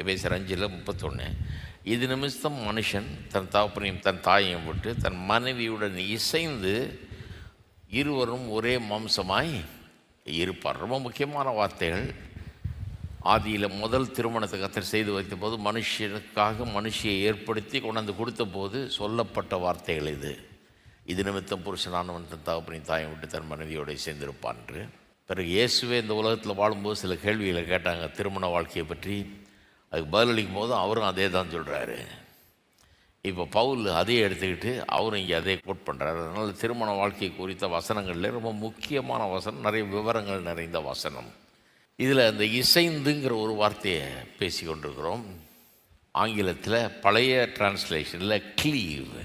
எபேசியர் 5:31. இது நிமித்தம் மனுஷன் தன் தகப்பனையும் தன் தாயையும் விட்டு தன் மனைவியுடன் இசைந்து இருவரும் ஒரே மாம்சமாய் இருப்பார். ரொம்ப முக்கியமான வார்த்தைகள். ஆதியில் முதல் திருமணத்தை கர்த்தர் செய்து வைத்த போது மனுஷனுக்காக மனுஷியை ஏற்படுத்தி கொண்டாந்து கொடுத்த போது சொல்லப்பட்ட வார்த்தைகள் இது நிமித்தம் புருஷனானவன் தன் தகப்பனையும் தாயை விட்டு தன் மனைவியோடு சேர்ந்திருப்பான் என்று. பிறகு இயேசுவே இந்த உலகத்தில் வாழும்போது சில கேள்விகளை கேட்டாங்க திருமண வாழ்க்கையை பற்றி. அதுக்கு பதிலளிக்கும் போது அவரும் அதே தான் சொல்கிறாரு. இப்போ பவுல் அதையே எடுத்துக்கிட்டு அவரும் இங்கே அதே கோட் பண்ணுறாரு. அதனால் திருமண வாழ்க்கை குறித்த வசனங்களில் ரொம்ப முக்கியமான வசனம், நிறைய விவரங்கள் நிறைந்த வசனம். இதில் அந்த இசைந்துங்கிற ஒரு வார்த்தையை பேசி கொண்டிருக்கிறோம். ஆங்கிலத்தில் பழைய டிரான்ஸ்லேஷனில் cleave,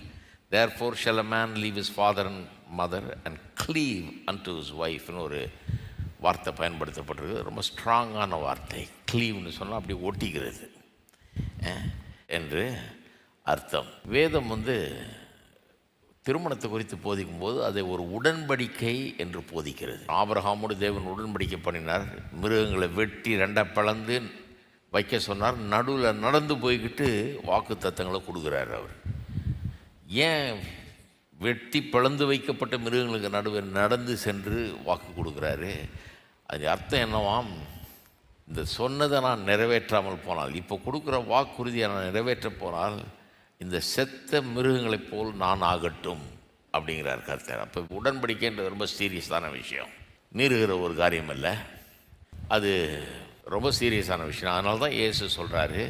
therefore shall a man leave his father and mother and cleave unto his wife ன்னு ஒரு வார்த்தை பயன்படுத்தப்பட்டிருக்கு. ரொம்ப ஸ்ட்ராங்கான வார்த்தை. cleaveன்னு சொன்னால் அப்படி ஒட்டிக்கிறது என்று அர்த்தம். வேதம் திருமணத்தை குறித்து போதிக்கும் போது அதை ஒரு உடன்படிக்கை என்று போதிக்கிறது. ஆபிரகாமோடு தேவன் உடன்படிக்கை பண்ணினார். மிருகங்களை வெட்டி ரெண்டாக பிளந்து வைக்க சொன்னார். நடுவில் நடந்து போய்கிட்டு வாக்கு தத்தங்களை கொடுக்குறாரு. அவர் ஏன் வெட்டி பிளந்து வைக்கப்பட்ட மிருகங்களுக்கு நடுவில் நடந்து சென்று வாக்கு கொடுக்குறாரு? அது அர்த்தம் என்னவாம், இந்த சொன்னதை நான் நிறைவேற்றாமல் போனால், இப்போ கொடுக்குற வாக்குறுதியை நான் நிறைவேற்ற போனால் இந்த செத்த மிருகங்களைப் போல் நான் ஆகட்டும் அப்படிங்கிறார் கர்த்தர். அப்போ உடன்படிக்கைன்றது ரொம்ப சீரியஸான விஷயம், மீறுகிற ஒரு காரியம் இல்லை, அது ரொம்ப சீரியஸான விஷயம். அதனால தான் இயேசு சொல்கிறாரு,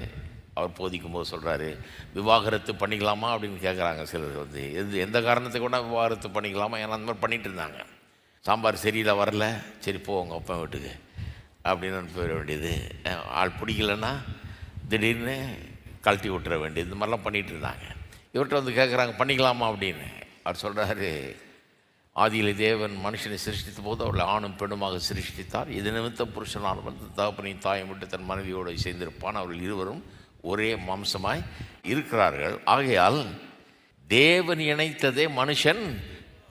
அவர் போதிக்கும் போது சொல்கிறாரு, விவாகரத்து பண்ணிக்கலாமா அப்படின்னு கேட்குறாங்க சிலர். எந்த காரணத்தை கூட விவாகரத்து பண்ணிக்கலாமா? ஏன்னா அந்த மாதிரி பண்ணிகிட்டு இருந்தாங்க. சாம்பார் சரியில்லை, வரல, சரி போ உங்கள் அப்பா வீட்டுக்கு அப்படின்னு போயிட வேண்டியது. ஆள் பிடிக்கலன்னா திடீர்னு கழட்டி விட்டுற வேண்டியது. இந்த மாதிரிலாம் பண்ணிகிட்டு இருந்தாங்க. இவர்கிட்ட கேட்குறாங்க பண்ணிக்கலாமா அப்படின்னு. அவர் சொல்கிறாரு, ஆதியில் தேவன் மனுஷனை சிருஷ்டித்த போது அவளை ஆணும் பெண்ணுமாக சிருஷ்டித்தார். இது நிமித்தம் புருஷனானவன் தகப்பனையும் தாயும் விட்டு தன் மனைவியோடு சேர்ந்திருப்பான். அவர்கள் இருவரும் ஒரே மாம்சமாய் இருக்கிறார்கள். ஆகையால் தேவன் இணைத்ததே மனுஷன்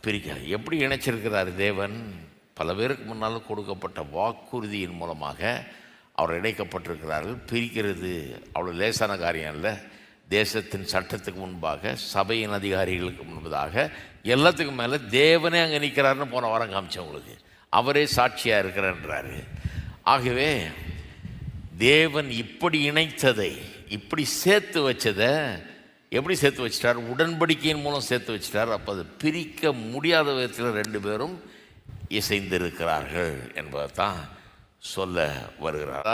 பிரிக்க. எப்படி இணைச்சிருக்கிறார் தேவன்? பல பேருக்கு முன்னால் கொடுக்கப்பட்ட வாக்குறுதியின் மூலமாக அவர் இணைக்கப்பட்டிருக்கிறார்கள். பிரிக்கிறது அவ்வளோ லேசான காரியம் இல்லை. தேசத்தின் சட்டத்துக்கு முன்பாக, சபையின் அதிகாரிகளுக்கு முன்பதாக, எல்லாத்துக்கும் மேலே தேவனே அங்கே நிற்கிறாருன்னு போன வாரம் காமிச்சவங்களுக்கு அவரே சாட்சியாக இருக்கிறாரு. ஆகவே தேவன் இப்படி இணைத்ததை, இப்படி சேர்த்து வச்சதை எப்படி சேர்த்து வச்சிட்டார்? உடன்படிக்கையின் மூலம் சேர்த்து வச்சிட்டார். அப்போ அது பிரிக்க முடியாத விதத்தில் ரெண்டு பேரும் இசைந்திருக்கிறார்கள் என்பதை தான் சொல்ல வருகிறார்.